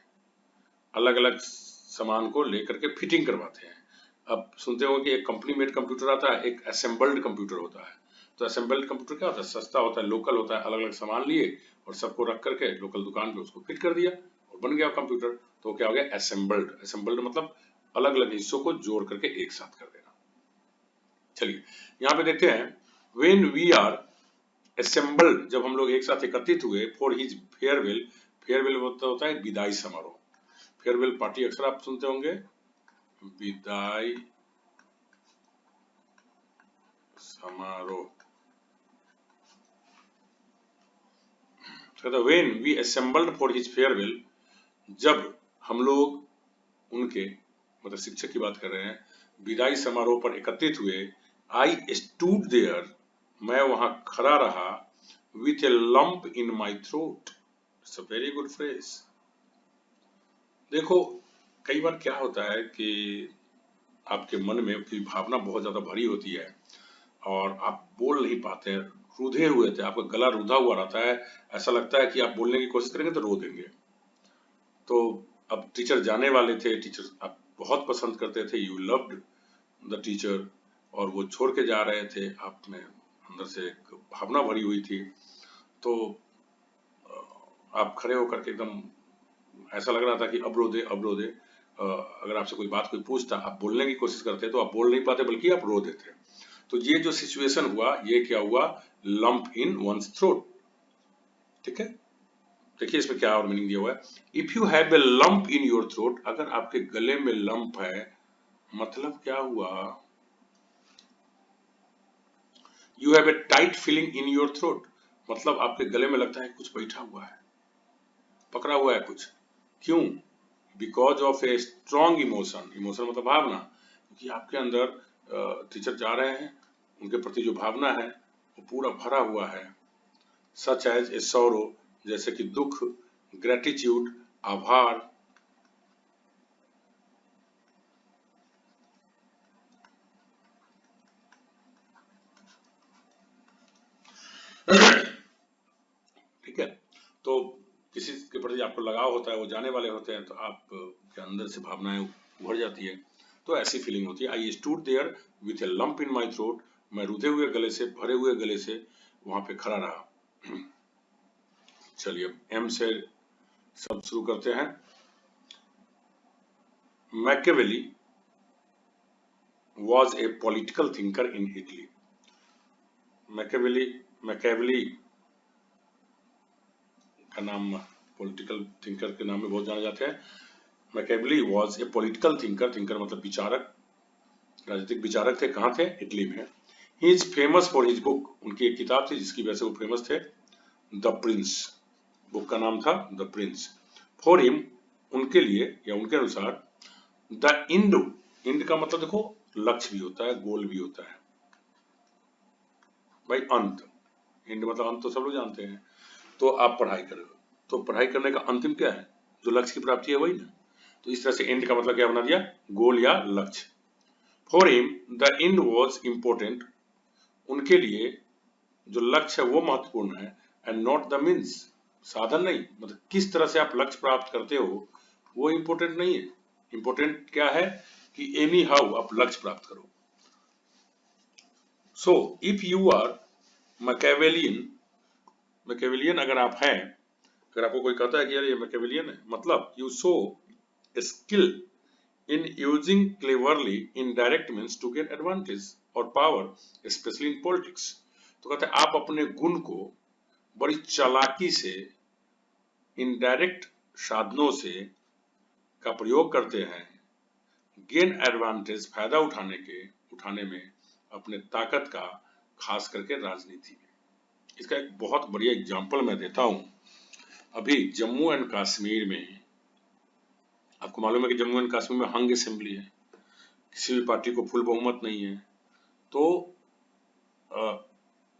अलग अलग सामान को लेकर के फिटिंग करवाते हैं। अब सुनते हो कि एक कंपनी मेड कंप्यूटर आता है, एक असेंबल्ड कंप्यूटर होता है। तो असेंबल्ड कंप्यूटर क्या होता है, सस्ता होता है, लोकल होता है, अलग अलग सामान लिए और सबको रख करके लोकल दुकान पे उसको फिट कर दिया और बन गया कंप्यूटर। तो क्या हो गया, असेंबल्ड। असेंबल्ड मतलब अलग अलग हिस्सों को जोड़ करके एक साथ कर देना। चलिए यहाँ पे देखते हैं, व्हेन वी आर असेंबल्ड, जब हम लोग एक साथ एकत्रित हुए, फॉर हिज फेयरवेल। फेयरवेल होता है विदाई समारोह। फेयरवेल पार्टी अक्सर आप सुनते होंगे, विदाई समारोह। When we assembled for his farewell, जब हम लोग उनके मतलब शिक्षक की बात कर रहे हैं, विदाई समारोह पर एकत्रित हुए, आई स्टूड देयर, मैं वहां खड़ा रहा, with a lump in my throat. It's a very good phrase. देखो कई बार क्या होता है कि आपके मन में की भावना बहुत ज्यादा भरी होती है और आप बोल नहीं पाते हैं, रुधे हुए थे, आपका गला रुधा हुआ रहता है, ऐसा लगता है कि आप बोलने की कोशिश करेंगे तो रो देंगे। तो अब टीचर जाने वाले थे, टीचर आप बहुत पसंद करते थे, यू लव्ड द टीचर, और वो छोड़ के जा रहे थे, आप में अंदर से एक भावना भरी हुई थी। तो आप खड़े होकर के एकदम ऐसा लग रहा था कि अब रो दे, अब रो दे। अगर आपसे कोई बात कोई पूछता, आप बोलने की कोशिश करते तो आप बोल नहीं पाते बल्कि आप रो देते। तो ये जो सिचुएशन हुआ, ये क्या हुआ, लंप इन वंस थ्रोट। ठीक है, देखिए इसमें क्या और मीनिंग दिया हुआ है, if you have A lump in your throat, अगर आपके गले में लंप है, मतलब क्या हुआ, you have A tight feeling in your throat, मतलब आपके गले में लगता है कुछ बैठा हुआ है, पकड़ा हुआ है कुछ। क्यों, because of a strong emotion. Emotion मतलब भावना, क्योंकि आपके अंदर टीचर जा रहे हैं, उनके प्रति जो भावना है वो पूरा भरा हुआ है। सच एज ए सॉरो, जैसे कि दुख, ग्रेटिट्यूड, आभार, ठीक है। तो किसी के प्रति आपको लगाव होता है, वो जाने वाले होते हैं, तो आप के अंदर से भावनाएं उभर जाती है, तो ऐसी फीलिंग होती है। I stood there with a lump in my throat, मैं रुधे हुए गले से, भरे हुए गले से वहां पे खड़ा रहा। चलिए अब एम से सब शुरू करते हैं। Machiavelli was a political thinker in Italy. Machiavelli का नाम पॉलिटिकल थिंकर के नाम में बहुत जाने जाते हैं। Machiavelli was a political thinker, thinker मतलब विचारक, राजनीतिक विचारक थे। कहाँ थे, इटली में। He is famous for his book, उनकी एक किताब थी जिसकी वजह से वो फेमस थे, द प्रिंस। बुक का नाम था द प्रिंस। फॉर हिम, उनके लिए या उनके अनुसार, द इंड का मतलब देखो लक्ष्य भी होता है, गोल भी होता है भाई, अंत। इंड मतलब अंत तो सब लोग जानते हैं। तो आप पढ़ाई करो, तो पढ़ाई करने का अंतिम क्या है, जो लक्ष्य की प्राप्ति है वही ना। तो इस तरह से एंड का मतलब क्या बना दिया, गोल या लक्ष्य। For him the end was important, उनके लिए जो लक्ष्य है वो महत्वपूर्ण है, एंड नॉट द मीन्स, साधन नहीं, मतलब किस तरह से आप लक्ष्य प्राप्त करते हो वो इंपॉर्टेंट नहीं है। इंपॉर्टेंट क्या है कि एनी हाउ आप लक्ष्य प्राप्त करो। So if you are Machiavellian अगर आप हैं, अगर आपको कोई कहता है कि यार ये मैकियावेलियन है, मतलब you show skill in using cleverly indirect means to gain advantage और पावर, स्पेशली इन पॉलिटिक्स। तो कहते हैं आप अपने गुण को बड़ी चालाकी से इनडायरेक्ट साधनों से का प्रयोग करते हैं, गेन एडवांटेज फायदा उठाने में अपने ताकत का, खास करके राजनीति में। इसका एक बहुत बढ़िया एग्जांपल मैं देता हूं। अभी जम्मू एंड कश्मीर में, आपको मालूम है कि जम्मू एंड कश्मीर में हंग असेंबली है, किसी भी पार्टी को फुल बहुमत नहीं है। तो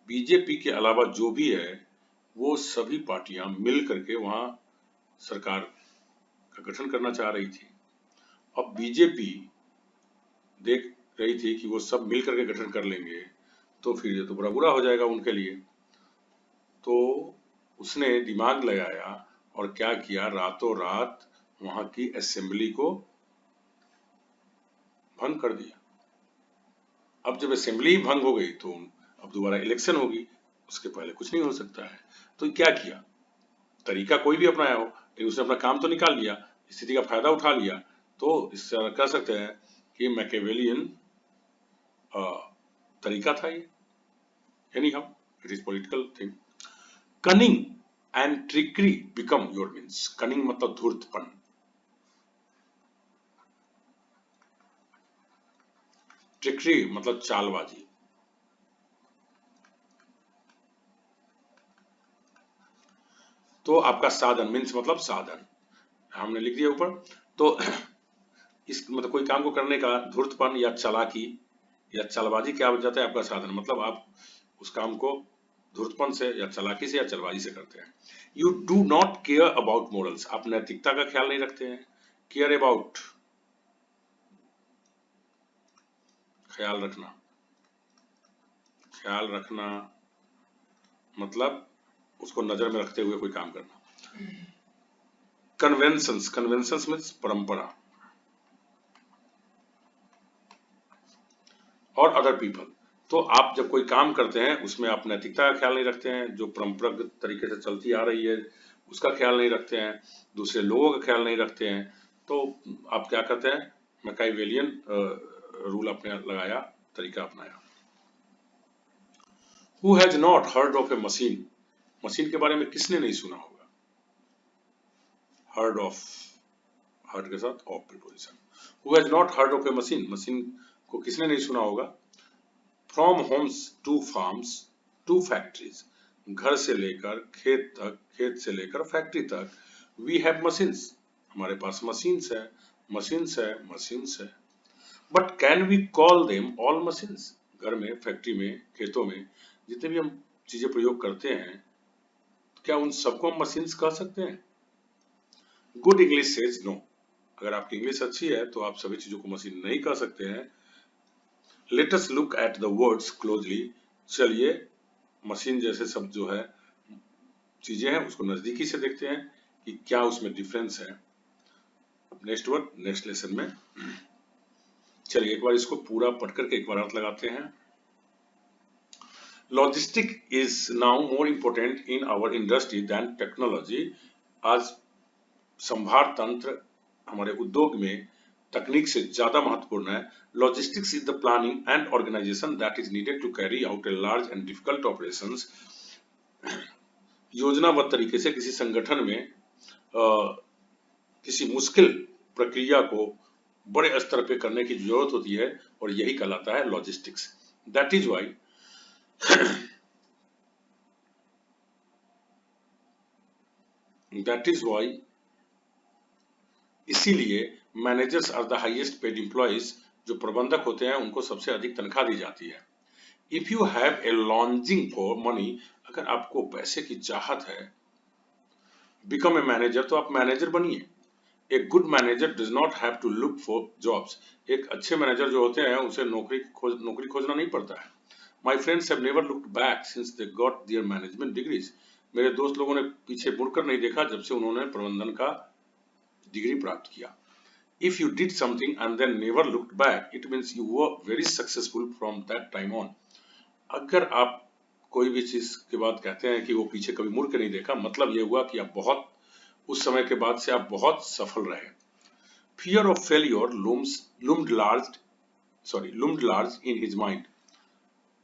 बीजेपी के अलावा जो भी है वो सभी पार्टियां मिल करके वहां सरकार का गठन करना चाह रही थी। अब बीजेपी देख रही थी कि वो सब मिल करके गठन कर लेंगे तो फिर ये तो बड़ा बुरा हो जाएगा उनके लिए। तो उसने दिमाग लगाया और क्या किया, रातों रात वहां की असेंबली को भंग कर दिया। अब जब असेंबली भंग हो गई तो अब दोबारा इलेक्शन होगी, उसके पहले कुछ नहीं हो सकता है। तो क्या किया, तरीका कोई भी अपनाया हो, लेकिन उसने अपना काम तो निकाल लिया, स्थिति का फायदा उठा लिया। तो इससे कह सकते हैं कि मैकेवेलियन तरीका था ये। Any how it is political thing. Cunning and trickery become your means. Cunning मतलब धूर्तपन, ट्रिकरी मतलब चालबाजी। तो आपका साधन मीन्स मतलब साधन हमने लिख दिया ऊपर। तो इस मतलब कोई काम को करने का धूर्तपन या चालाकी या चालबाजी क्या हो जाता है, आपका साधन मतलब आप उस काम को धूर्तपन से या चालाकी से या चालबाजी से करते हैं। You do not care about morals, आप नैतिकता का ख्याल नहीं रखते हैं। केयर अबाउट ख्याल रखना, ख्याल रखना मतलब उसको नजर में रखते हुए कोई काम करना। कन्वेंशंस, कन्वेंशंस मीन्स परंपरा। और अदर पीपल, तो आप जब कोई काम करते हैं उसमें आप नैतिकता का ख्याल नहीं रखते हैं, जो परंपरागत तरीके से चलती आ रही है उसका ख्याल नहीं रखते हैं, दूसरे लोगों का ख्याल नहीं रखते हैं। तो आप क्या करते हैं, मैकाइवेलियन रूल अपने लगाया, तरीका अपनाया। Who has not heard of a machine? Machine के बारे में किसने नहीं सुना होगा। heard of, heard के साथ of preposition। Who has not heard of a machine? Machine को किसने नहीं सुना होगा। From homes to farms to factories, घर से लेकर खेत तक, खेत से लेकर फैक्ट्री तक। We have machines, हमारे पास मशीन्स है, मशीन्स है, मशीन्स है। But can we call them all machines? घर में, फैक्ट्री में, खेतों में जितने भी हम चीजें प्रयोग करते हैं, क्या उन सबको हम मशीन्स कह सकते हैं। गुड इंग्लिश सेज नो, अगर आपकी इंग्लिश अच्छी है तो आप सभी चीजों को मशीन नहीं कह सकते हैं। Let us look at the words closely, चलिए मशीन जैसे शब्द जो है चीजें हैं उसको नजदीकी से देखते हैं कि क्या उसमें डिफरेंस है। नेक्स्ट वर्ड नेक्स्ट लेसन में। चलिए एक बार इसको पूरा पढ़ करके एक बार अर्थ लगाते हैं। Logistic is now more important in our industry than technology. आज संभार तंत्र हमारे उद्योग में तकनीक से ज्यादा महत्वपूर्ण है। Logistics is the planning and organisation that is needed to carry out a large and difficult operations. योजनाबद्ध तरीके से किसी संगठन में किसी मुश्किल प्रक्रिया को बड़े स्तर पे करने की जरूरत होती है और यही कहलाता है logistics. That is why that is why इसीलिए managers are the highest paid employees, जो प्रबंधक होते हैं उनको सबसे अधिक तनख्वाह दी जाती है। If you have a longing for money, अगर आपको पैसे की चाहत है, बिकम ए मैनेजर, तो आप मैनेजर बनिए। A good manager does not have to look for jobs, एक अच्छे मैनेजर जो होते हैं उसे नौकरी खोजना नहीं पड़ता है। My friends have never looked back since they got there management degrees, मेरे दोस्त लोगों ने पीछे मुड़कर नहीं देखा जब से उन्होंने प्रबंधन का डिग्री प्राप्त किया। If you did something and then never looked back, it means you were very successful from that time on. अगर आप कोई भी चीज के बाद कहते हैं कि वो पीछे कभी मुड़ के नहीं देखा, मतलब ये हुआ कि आप बहुत उस समय के बाद से आप बहुत सफल रहे। Fear of failure loomed large in his mind.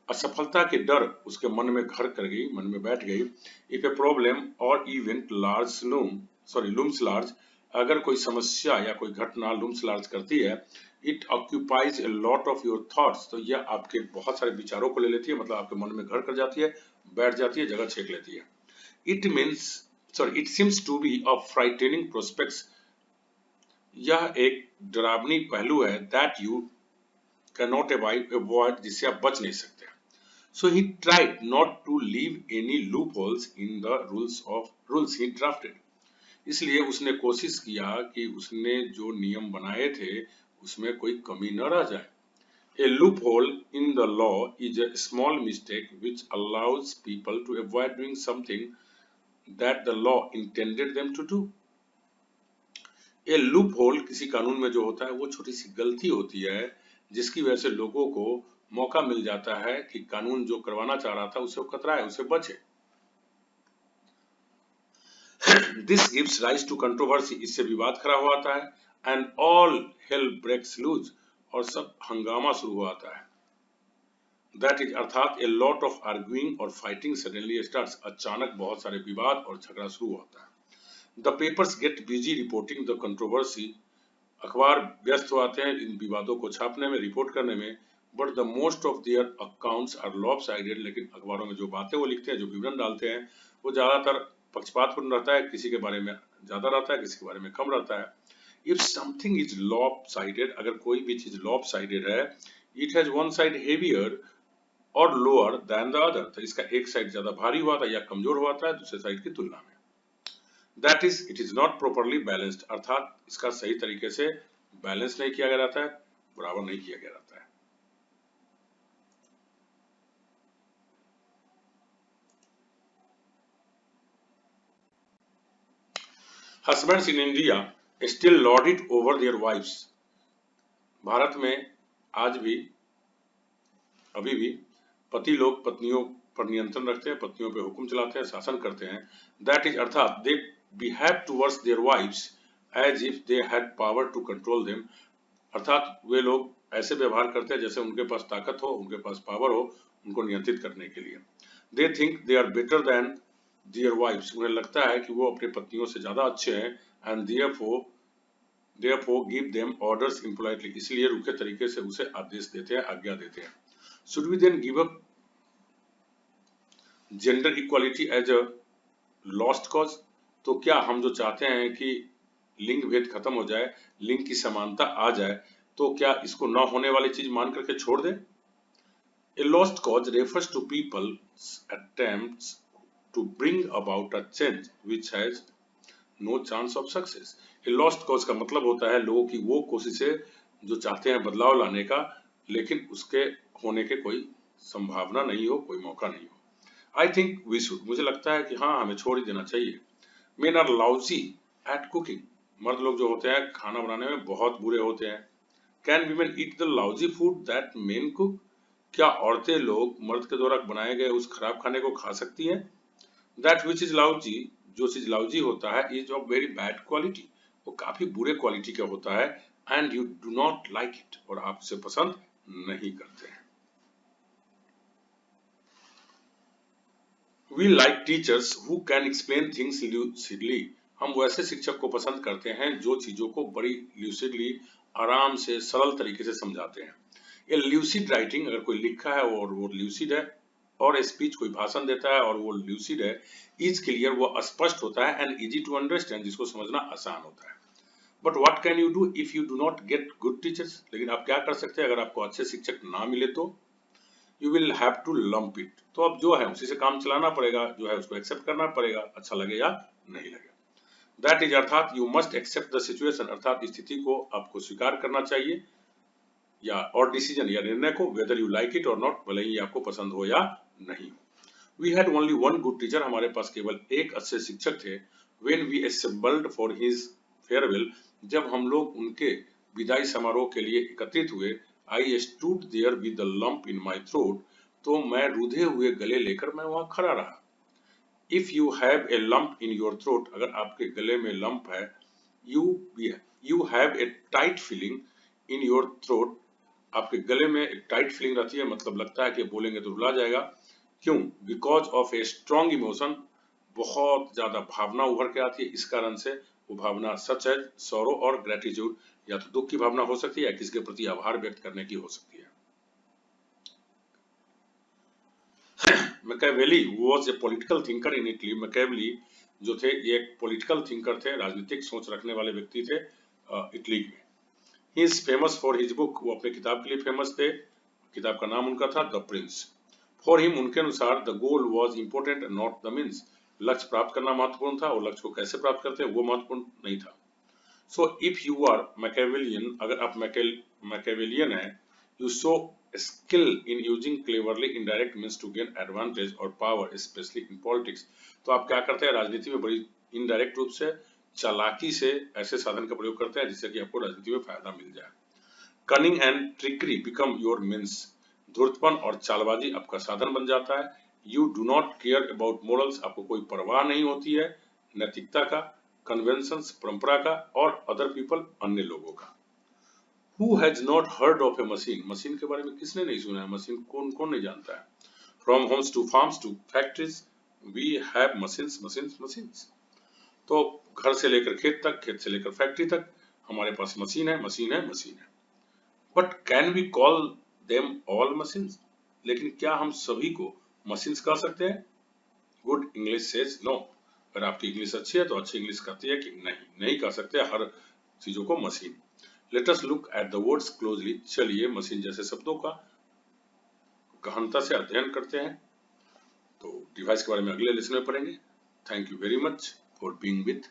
असफलता के डर उसके मन में घर कर गई, मन में बैठ गई। If a problem or event looms large, अगर कोई समस्या या कोई घटना लूम्स लार्ज करती है, it occupies a lot of your thoughts, तो यह आपके बहुत सारे विचारों को ले लेती है, मतलब आपके मन में घर कर जाती है, बैठ जाती है, जगह छेक लेती है। It seems to be a frightening prospects, यह एक डरावनी पहलू है, that you can not avoid, जिससे आप बच नहीं सकते। So he tried not to leave any loopholes in the rules he drafted, इसलिए उसने कोशिश किया कि उसने जो नियम बनाए थे उसमें कोई कमी न रह जाए। A loophole in the law is a small mistake which allows people to avoid doing something that the law intended them to do. A lूपहोल किसी कानून में जो होता है वो छोटी सी गलती होती है जिसकी वजह से लोगों को मौका मिल जाता है कि कानून जो करवाना चाह रहा था उसे वो कतराए, उसे बचे। This gives rise to controversy, इससे विवाद खड़ा हो आता है। And all hell breaks loose, और सब हंगामा शुरू हो आता है। That is अर्थात a lot of arguing और fighting suddenly starts, अचानक बहुत सारे विवाद और झगड़ा शुरू होता है। The papers get busy reporting the controversy, अखबार व्यस्त हो आते हैं इन विवादों को छापने में, रिपोर्ट करने में। But the most of their accounts are lopsided, लेकिन अखबारों में जो बातें वो लिखते हैं, जो विवरण डालते हैं, वो ज्यादातर पक्षपातपूर्ण रहता है, किसी के बारे में ज्यादा रहता है, किसी के बारे में कम रहता है। If something is lopsided, अगर कोई भी चीज lopsided है, it has one side heavier और लोअर देन द अदर, तो इसका एक साइड ज्यादा भारी हुआ था या कमजोर हुआ था दूसरे साइड की तुलना में। That is it is not properly balanced, अर्थात इसका सही तरीके से बैलेंस नहीं किया गया रहता है, बराबर नहीं किया गया रहता है। Husbands in India still lord it over their wives, भारत में आज भी अभी भी पति लोग पत्नियों पर नियंत्रण रखते हैं, पत्नियों पे हुक्म चलाते हैं, शासन करते हैं। दैट इज अर्थात they behave towards their wives as if they had power to control them, अर्थात वे लोग ऐसे व्यवहार करते हैं जैसे उनके पास ताकत हो, उनके पास पावर हो उनको नियंत्रित करने के लिए। They think they are better than their wives, उन्हें लगता है कि वो अपनी पत्नियों से ज्यादा अच्छे हैं। And therefore give them orders impolitely, इसलिए रूखे तरीके से उसे आदेश देते हैं, आज्ञा देते हैं। Should we then give up gender equality as a lost cause? तो क्या हम जो चाहते हैं कि लिंग भेद खत्म हो जाए, लिंग की समानता आ जाए, तो क्या इसको न होने वाली चीज मान करके छोड़ दें? A lost cause refers to people's attempts to bring about a change which has no chance of success. A lost cause का मतलब होता है लोगों की वो कोशिशें जो चाहते हैं बदलाव लाने का, लेकिन उसके होने के कोई संभावना नहीं हो, कोई मौका नहीं हो। I think we should, मुझे लगता है कि हाँ हमें छोड़ ही देना चाहिए। Men are lousy at cooking, मर्द लोग जो होते हैं खाना बनाने में बहुत बुरे होते हैं। Can women eat the lousy food that men cook? क्या औरतें लोग मर्द के द्वारा बनाए गए उस खराब खाने को खा सकती हैं? That which is lousy, जो चीज लाउजी होता है, is of very bad quality, वो काफी बुरे क्वालिटी का होता है। And you do not like it, और आप उसे पसंद नहीं करते हैं। We like teachers who can explain things lucidly, हम वैसे शिक्षक को पसंद करते हैं जो चीजों को बड़ी lucidly, आराम से सरल तरीके से समझाते हैं। ये lucid writing, अगर कोई लिखा है और वो lucid है, और स्पीच कोई भाषण देता है और वो lucid है, इज क्लियर, वो स्पष्ट होता है, एंड इजी टू अंडरस्टैंड, जिसको समझना आसान होता है। But what can you do if you do not get good teachers, लेकिन आप क्या कर सकते हैं अगर आपको अच्छे शिक्षक ना मिले तो? You will have to lump it, तो अब जो है उसी से काम चलाना पड़ेगा, जो है उसको एक्सेप्ट करना पड़ेगा, अच्छा लगे या नहीं लगे। दैट इज अर्थात you must accept the situation, अर्थात स्थिति को आपको स्वीकार करना चाहिए, या और डिसीजन या निर्णय को, वेदर यू लाइक इट और नॉट, भले ही आपको पसंद हो या नहीं हो। We had only one good teacher, हमारे पास केवल एक अच्छे शिक्षक थे। When we assembled for his farewell, जब हम लोग उनके विदाई समारोह के लिए एकत्रित हुए, I stood there with a lump in my throat, तो मैं रुधे हुए गले लेकर मैं वहां खड़ा रहा। If you have a lump in your throat, अगर आपके गले में लंप है, you have a tight feeling in your throat, आपके गले में एक टाइट फीलिंग रहती है, मतलब लगता है कि बोलेंगे तो रुला जाएगा। क्यों? Because of a strong emotion, बहुत ज्यादा भावना उभर के आती है, इस कारण से वो भावना सच है, सौरो और ग्रेटिट्यूड, या तो दुख की भावना हो सकती है या किसी के प्रति आभार व्यक्त करने की हो सकती है। Machiavelli was a political thinker in Italy, Machiavelli जो थे ये एक पॉलिटिकल थिंकर थे, राजनीतिक सोच रखने वाले व्यक्ति थे इटली में। He is famous for his book, वो अपने किताब के लिए फेमस थे, किताब का नाम उनका था द प्रिंस। फॉर हिम, उनके अनुसार the goal was important not the means, लक्ष्य प्राप्त करना महत्वपूर्ण था और लक्ष्य को कैसे प्राप्त करते हैं वो महत्वपूर्ण नहीं था। So if you are Machiavellian, अगर आप मैकियावेलियन है, You show skill in using cleverly indirect means to gain advantage or power, especially in politics. तो आप क्या करते हैं राजनीति में, बड़ी इनडायरेक्ट रूप से चालाकी से ऐसे साधन का प्रयोग करते हैं जिससे कि आपको राजनीति में फायदा मिल जाए। Cunning and trickery become your means, धूर्तपन और चालबाजी आपका साधन बन जाता है। You do not care about morals, आपको कोई परवाह नहीं होती है नैतिकता का, कन्वेंशंस परंपरा का, और अदर पीपल अन्य लोगों का। Who has not heard of a machine? Machine के बारे में किसने नहीं सुना है? मशीन कौन कौन नहीं जानता है? From homes to farms to factories, we have machines, machines, machines. तो घर से लेकर खेत तक, खेत से लेकर फैक्ट्री तक हमारे पास मशीन है, मशीन है, मशीन है। But can we call them all machines? लेकिन क्या हम सभी को मशीन्स कह सकते हैं? Good English says no. अगर आपकी इंग्लिश अच्छी है तो अच्छी इंग्लिश कहती है कि नहीं कह सकते हर चीजों को machine. Let us look at the words closely. चलिए मशीन जैसे शब्दों का गहनता से अध्ययन करते हैं। तो डिवाइस के बारे में अगले लेसन में पढ़ेंगे। Thank you very much for being with